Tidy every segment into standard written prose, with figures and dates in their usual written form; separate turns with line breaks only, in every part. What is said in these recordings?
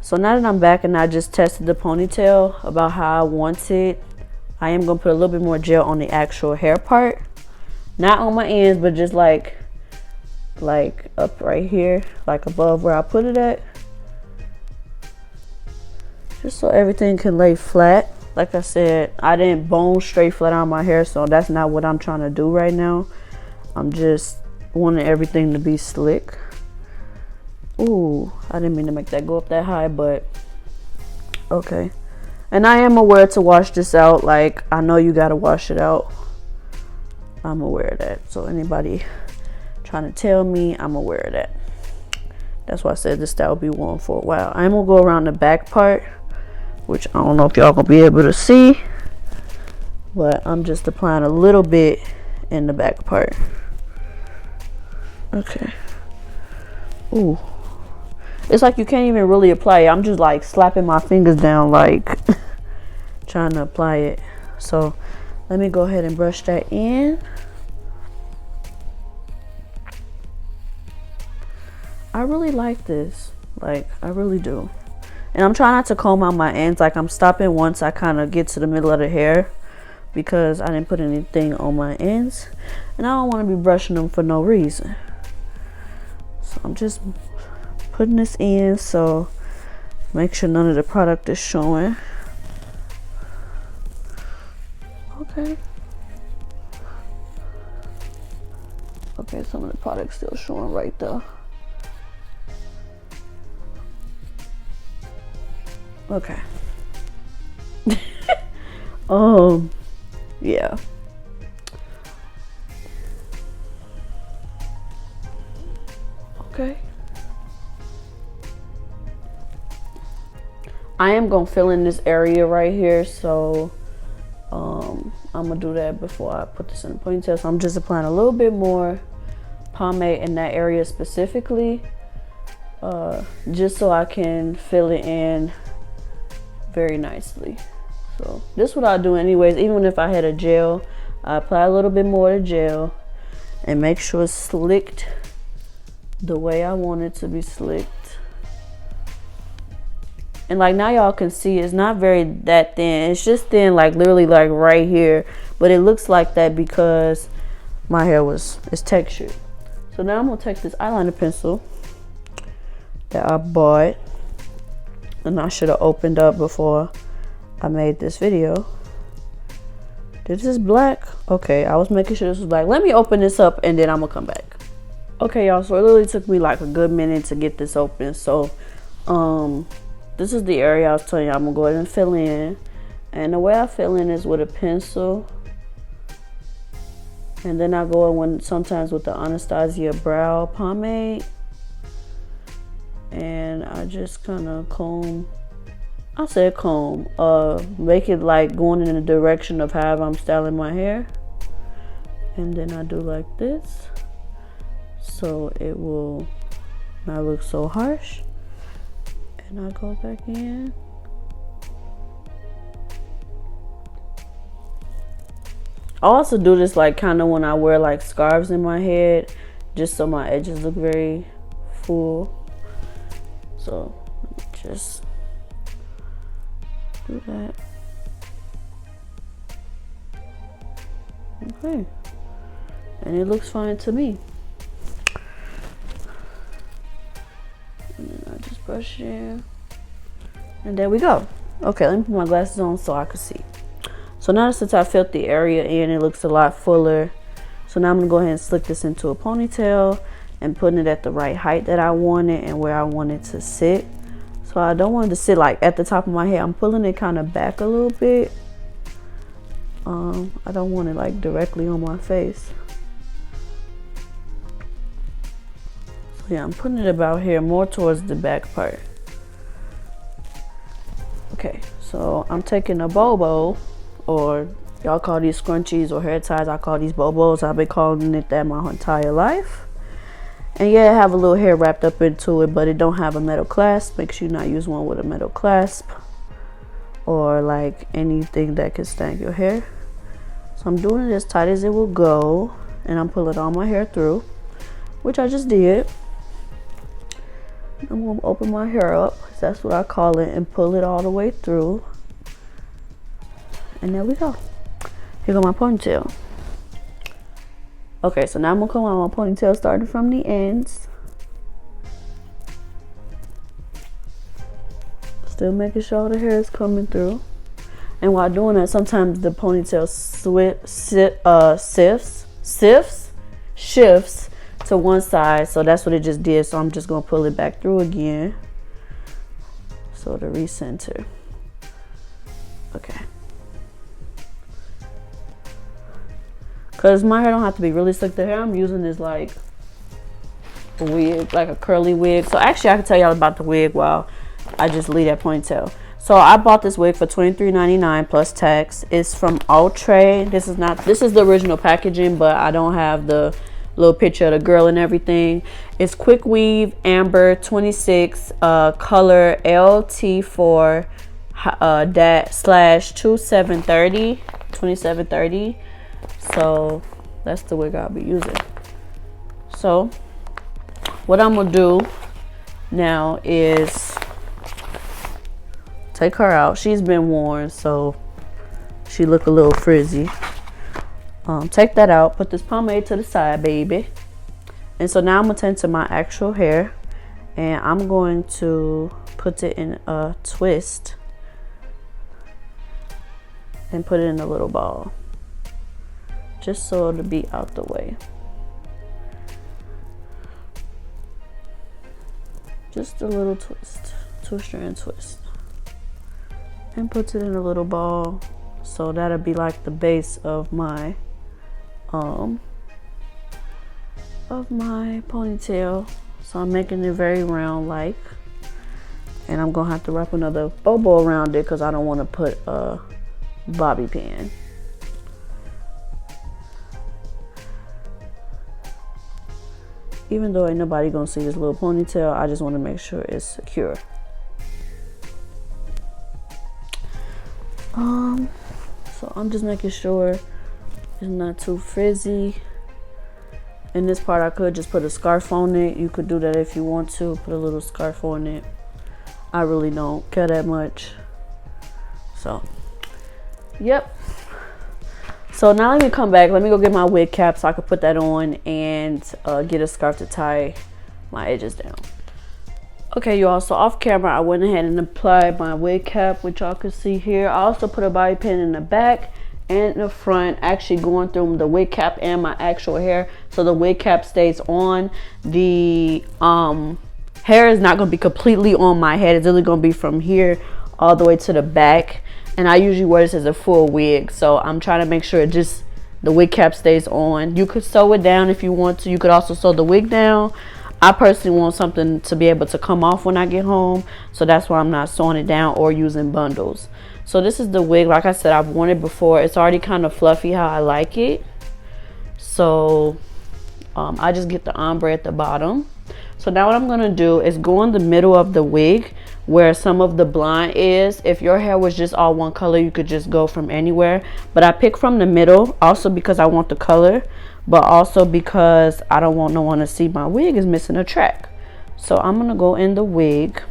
So now that I'm back and I just tested the ponytail about how I want it, I am gonna put a little bit more gel on the actual hair part. Not on my ends, but just like up right here, like above where I put it at. Just so everything can lay flat. Like I said, I didn't bone straight flat on my hair, so that's not what I'm trying to do right now. I'm just wanting everything to be slick. Ooh, I didn't mean to make that go up that high, but okay. And I am aware to wash this out. Like, I know you gotta wash it out. I'm aware of that. So anybody trying to tell me, I'm aware of that. That's why I said this style will be worn for a while. I'm gonna go around the back part, which I don't know if y'all gonna be able to see, but I'm just applying a little bit in the back part. Okay. Ooh. It's like you can't even really apply it. I'm just like slapping my fingers down, like trying to apply it. So let me go ahead and brush that in. I really like this. Like, I really do. And I'm trying not to comb out my ends. Like, I'm stopping once I kind of get to the middle of the hair, because I didn't put anything on my ends. And I don't want to be brushing them for no reason. So I'm just putting this in, so make sure none of the product is showing. Okay. Okay, some of the product's still showing right there. Okay. Yeah. Okay. I am gonna fill in this area right here, so I'm gonna do that before I put this in the ponytail. So I'm just applying a little bit more pomade in that area specifically, just so I can fill it in very nicely. So this is what I do anyways. Even if I had a gel, I apply a little bit more of gel and make sure it's slicked the way I want it to be slicked. And like now y'all can see it's not very that thin. It's just thin, like literally like right here. But it looks like that because my hair is textured. So now I'm gonna take this eyeliner pencil that I bought, and I should have opened up before I made this video. This is black. Okay, I was making sure this was black. Let me open this up and then I'm gonna come back. Okay, y'all, so it literally took me like a good minute to get this open. So this is the area I was telling you I'm gonna go ahead and fill in. And the way I fill in is with a pencil. And then I go in sometimes with the Anastasia brow pomade. And I just kind of comb. I said comb. Make it like going in the direction of how I'm styling my hair. And then I do like this, so it will not look so harsh. And I go back in. I also do this like kind of when I wear like scarves in my head, just so my edges look very full. So just do that. Okay. And it looks fine to me. And then I just brush in. And there we go. Okay, let me put my glasses on so I can see. So now since I filled the area in, it looks a lot fuller. So now I'm gonna go ahead and slick this into a ponytail and putting it at the right height that I want it and where I want it to sit. So I don't want it to sit like at the top of my head. I'm pulling it kind of back a little bit. I don't want it like directly on my face. So yeah, I'm putting it about here, more towards the back part. Okay, so I'm taking a bobo, or y'all call these scrunchies or hair ties. I call these bobos. I've been calling it that my entire life. And yeah, I have a little hair wrapped up into it, but it don't have a metal clasp. Make sure you not use one with a metal clasp or like anything that can snag your hair. So I'm doing it as tight as it will go, and I'm pulling all my hair through, which I just did. I'm gonna open my hair up, 'cause that's what I call it, and pull it all the way through. And there we go. Here go my ponytail. Okay, so now I'm gonna come on my ponytail starting from the ends. Still making sure all the hair is coming through. And while doing that, sometimes the ponytail shifts to one side. So that's what it just did. So I'm just gonna pull it back through again. So to recenter. Okay. Cause my hair don't have to be really slick. The hair I'm using is like a wig, like a curly wig. So actually I can tell y'all about the wig while I just leave that ponytail. So I bought this wig for $23.99 plus tax. It's from Outre. This is the original packaging, but I don't have the little picture of the girl and everything. It's quick weave, amber 26, color LT4 /2730. So that's the wig I'll be using. So what I'm gonna do now is take her out. She's been worn, so she look a little frizzy. Take that out, put this pomade to the side, baby. And so now I'm gonna tend to my actual hair, and I'm going to put it in a twist and put it in a little ball, just so it'll be out the way. Just a little twist, two-strand twist, and puts it in a little ball. So that'll be like the base of my ponytail. So I'm making it very round like, and I'm gonna have to wrap another bobo around it because I don't want to put a bobby pin. Even though ain't nobody gonna see this little ponytail, I just want to make sure it's secure. So I'm just making sure it's not too frizzy. In this part, I could just put a scarf on it. You could do that if you want to, put a little scarf on it. I really don't care that much. So, yep. So now let me come back. Let me go get my wig cap so I can put that on and get a scarf to tie my edges down. Okay, y'all, so off camera, I went ahead and applied my wig cap, which y'all can see here. I also put a bobby pin in the back and in the front, actually going through the wig cap and my actual hair, so the wig cap stays on. The hair is not going to be completely on my head. It's only going to be from here all the way to the back, and I usually wear this as a full wig, so I'm trying to make sure the wig cap stays on. You could sew it down if you want to. You could also sew the wig down. I personally want something to be able to come off when I get home, so that's why I'm not sewing it down or using bundles. So this is the wig. Like I said, I've worn it before. It's already kind of fluffy how I like it. So I just get the ombre at the bottom. So now what I'm going to do is go in the middle of the wig where some of the blonde is. If your hair was just all one color, you could just go from anywhere. But I pick from the middle, also because I want the color, but also because I don't want no one to see my wig is missing a track. So I'm going to go in the wig.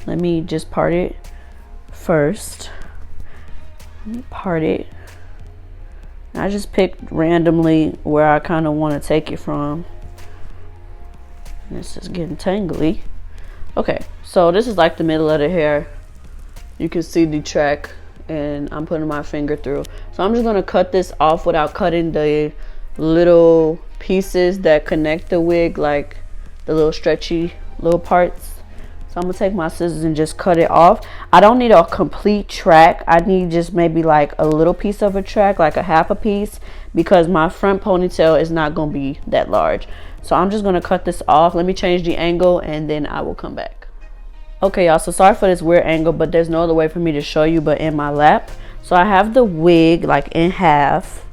Let me just part it first. Let me part it. I just picked randomly where I kind of want to take it from. This is getting tangly. Okay, so this is like the middle of the hair. You can see the track, and I'm putting my finger through. So I'm just going to cut this off without cutting the little pieces that connect the wig, like the little stretchy little parts. So I'm gonna take my scissors and just cut it off. I don't need a complete track. I need just maybe like a little piece of a track, like a half a piece, because my front ponytail is not gonna be that large. So I'm just gonna cut this off. Let me change the angle and then I will come back. Okay, y'all, so sorry for this weird angle, but there's no other way for me to show you but in my lap. So I have the wig like in half,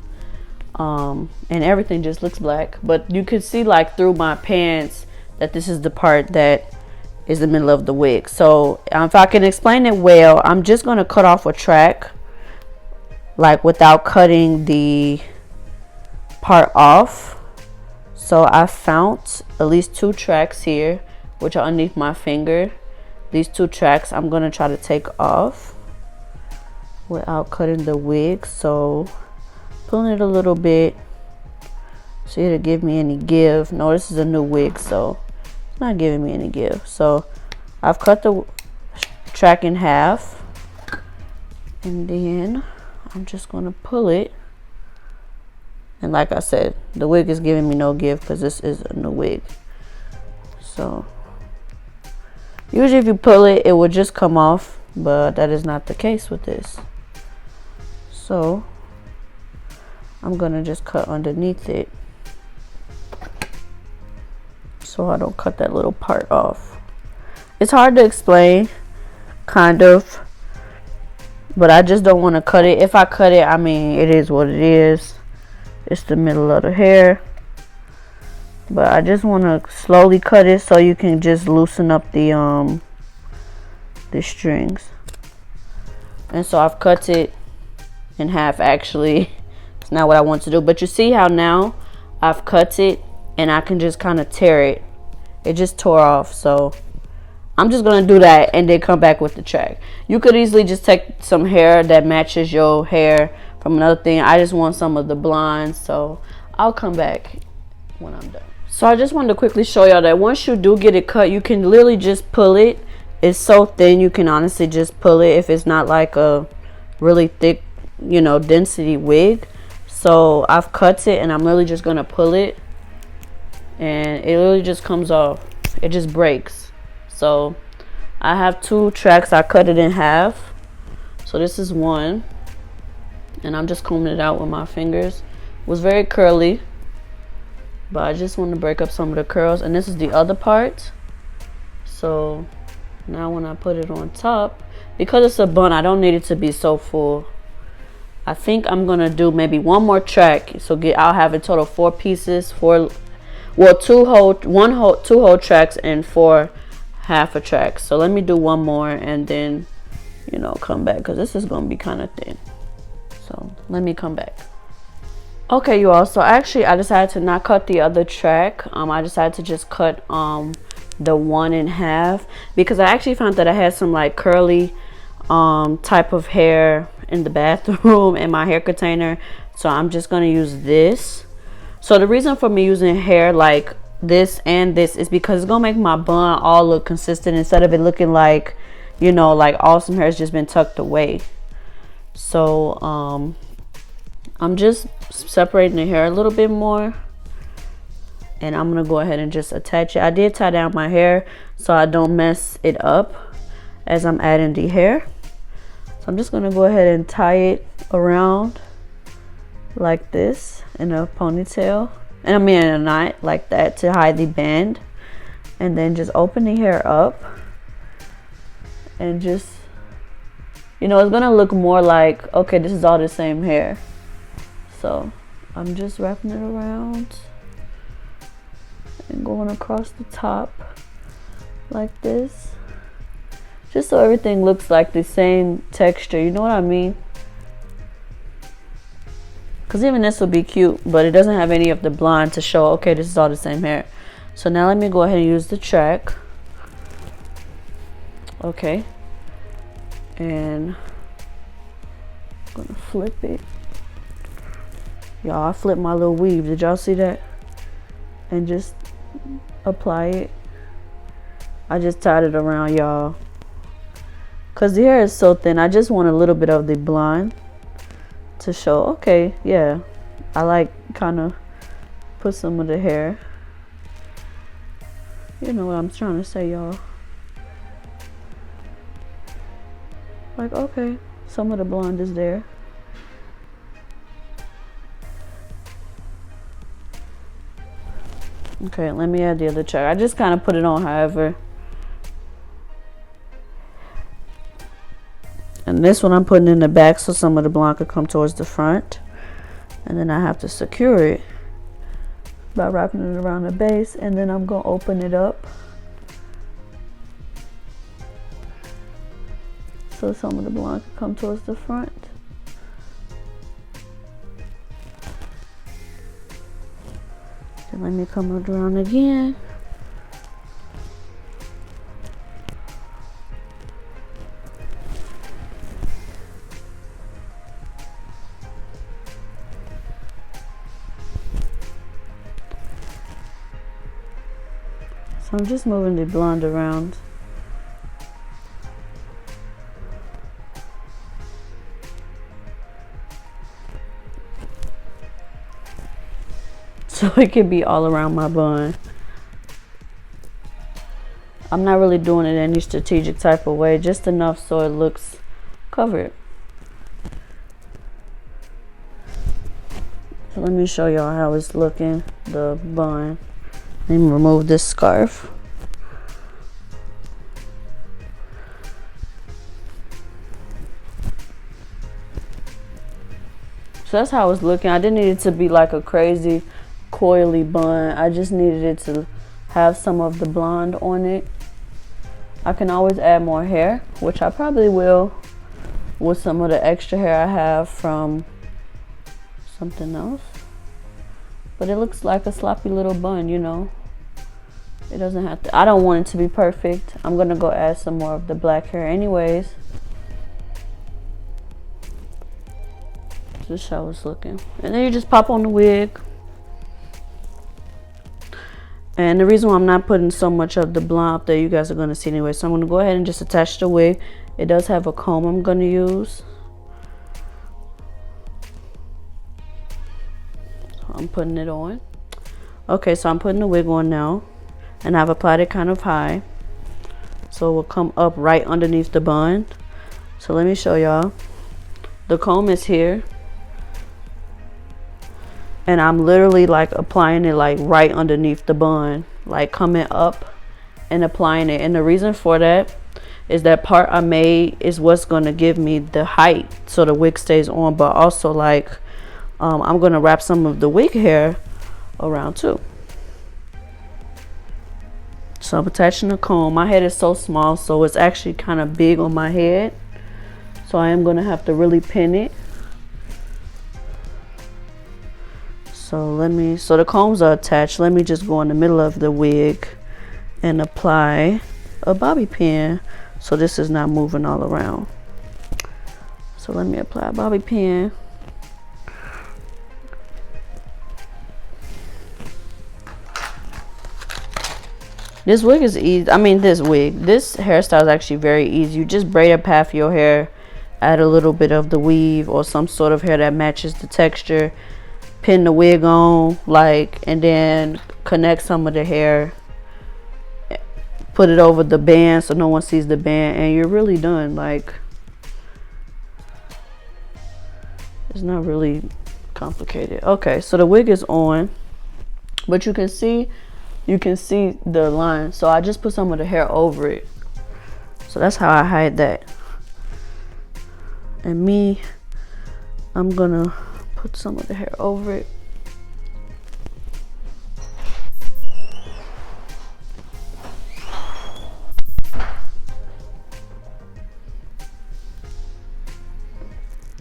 and everything just looks black, but you can see like through my pants that this is the part that is the middle of the wig. So if I can explain it well, I'm just going to cut off a track, like without cutting the part off. So I found at least 2 tracks here which are underneath my finger. These 2 tracks I'm gonna try to take off without cutting the wig. So pulling it a little bit, see it to give me any give. No, this is a new wig, so it's not giving me any give. So I've cut the track in half, and then I'm just gonna pull it. And like I said, the wig is giving me no give because this is a new wig. So usually if you pull it, it will just come off, but that is not the case with this. So I'm gonna just cut underneath it so I don't cut that little part off. It's hard to explain, kind of, but I just don't want to cut it. If I cut it, I mean, it is what it is. It's the middle of the hair, but I just want to slowly cut it so you can just loosen up the strings. And so I've cut it in half. Actually, it's not what I want to do, but you see how now I've cut it and I can just kind of tear it. It just tore off, so I'm just gonna do that and then come back with the track. You could easily just take some hair that matches your hair from another thing. I just want some of the blonde, so I'll come back when I'm done. So I just wanted to quickly show y'all that once you do get it cut, you can literally just pull it. It's so thin, you can honestly just pull it if it's not like a really thick, you know, density wig. So I've cut it and I'm literally just gonna pull it, and it literally just comes off. It just breaks. So I have 2 tracks. I cut it in half. So this is one, and I'm just combing it out with my fingers. It was very curly, but I just want to break up some of the curls. And this is the other part. So now when I put it on top, because it's a bun, I don't need it to be so full. I think I'm gonna do maybe 1 more track. So I'll have a total 4 pieces, 2 whole tracks and 4 half a track. So let me do 1 more and then, you know, come back, because this is gonna be kind of thin. So let me come back. Okay, you all, so actually I decided to not cut the other track. I decided to just cut the one in half, because I actually found that I had some like curly type of hair in the bathroom in my hair container. So I'm just gonna use this. So the reason for me using hair like this and this is because it's gonna make my bun all look consistent, instead of it looking like, you know, like all some hair has just been tucked away. So I'm just separating the hair a little bit more, and I'm gonna go ahead and just attach it. I did tie down my hair so I don't mess it up as I'm adding the hair. So I'm just gonna go ahead and tie it around like this in a ponytail, and I mean in a knot like that to hide the band, and then just open the hair up and just, you know, it's gonna look more like, okay, this is all the same hair. So I'm just wrapping it around and going across the top like this, just so everything looks like the same texture, you know what I mean? Because even this will be cute, but it doesn't have any of the blonde to show, okay, this is all the same hair. So now let me go ahead and use the track. Okay, and I'm gonna flip it. Y'all, I flipped my little weave. Did y'all see that? And just apply it. I just tied it around, y'all, because the hair is so thin. I just want a little bit of the blonde to show, okay, yeah, I like kind of put some of the hair. You know what I'm trying to say, y'all. Like, okay, some of the blonde is there. Okay, let me add the other track. I just kind of put it on however. And this one I'm putting in the back so some of the blonde could come towards the front. And then I have to secure it by wrapping it around the base, and then I'm gonna open it up so some of the blonde could come towards the front. And let me come around again. I'm just moving the blonde around. So it can be all around my bun. I'm not really doing it in any strategic type of way, just enough so it looks covered. So let me show y'all how it's looking, the bun. Let me remove this scarf. So that's how it's looking. I didn't need it to be like a crazy coily bun. I just needed it to have some of the blonde on it. I can always add more hair, which I probably will with some of the extra hair I have from something else. But it looks like a sloppy little bun, you know. It doesn't have to, I don't want it to be perfect. I'm gonna go add some more of the black hair anyways. This is how it's looking. And then you just pop on the wig. And the reason why I'm not putting so much of the blonde up there, you guys are going to see anyway. So I'm going to go ahead and just attach the wig. It does have a comb I'm going to use. So I'm putting it on. Okay, so I'm putting the wig on now. And I've applied it kind of high. So it will come up right underneath the bun. So let me show y'all. The comb is here. And I'm literally like applying it like right underneath the bun, like coming up and applying it. And the reason for that is that part I made is what's going to give me the height so the wig stays on, but also like I'm going to wrap some of the wig hair around too. So I'm attaching the comb. My head is so small, so it's actually kind of big on my head, so I am going to have to really pin it. So the combs are attached. Let me just go in the middle of the wig and apply a bobby pin so this is not moving all around. So let me apply a bobby pin. This wig is easy. This hairstyle is actually very easy. You just braid up half your hair, add a little bit of the weave or some sort of hair that matches the texture, pin the wig on, and then connect some of the hair, put it over the band so no one sees the band, and you're really done. It's not really complicated. Okay, so the wig is on, but you can see the line, so I just put some of the hair over it. So that's how I hide that. And I'm gonna put some of the hair over it.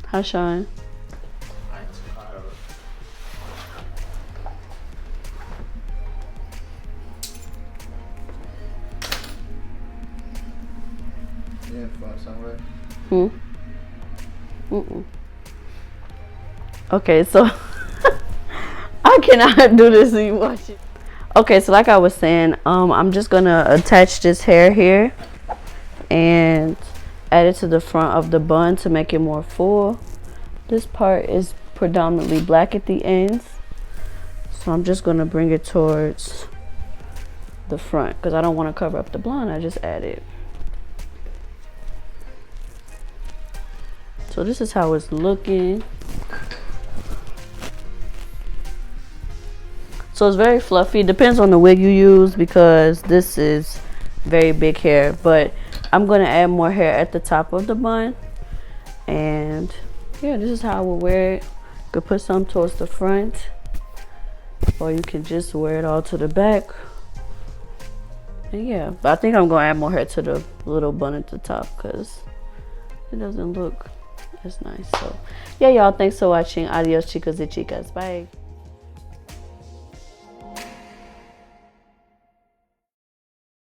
Hi, Sean.
Yeah, fun somewhere.
Okay, so I cannot do this and you watch it. Okay, so like I was saying, I'm just gonna attach this hair here and add it to the front of the bun to make it more full. This part is predominantly black at the ends, so I'm just gonna bring it towards the front because I don't want to cover up the blonde. I just add it. So this is how it's looking. So it's very fluffy. Depends on the wig you use because this is very big hair, but I'm gonna add more hair at the top of the bun. And yeah, this is how I will wear it. You could put some towards the front, or you can just wear it all to the back. And yeah, but I think I'm gonna add more hair to the little bun at the top because it doesn't look as nice. So yeah, y'all, thanks for watching. Adios, chicas y chicas. Bye.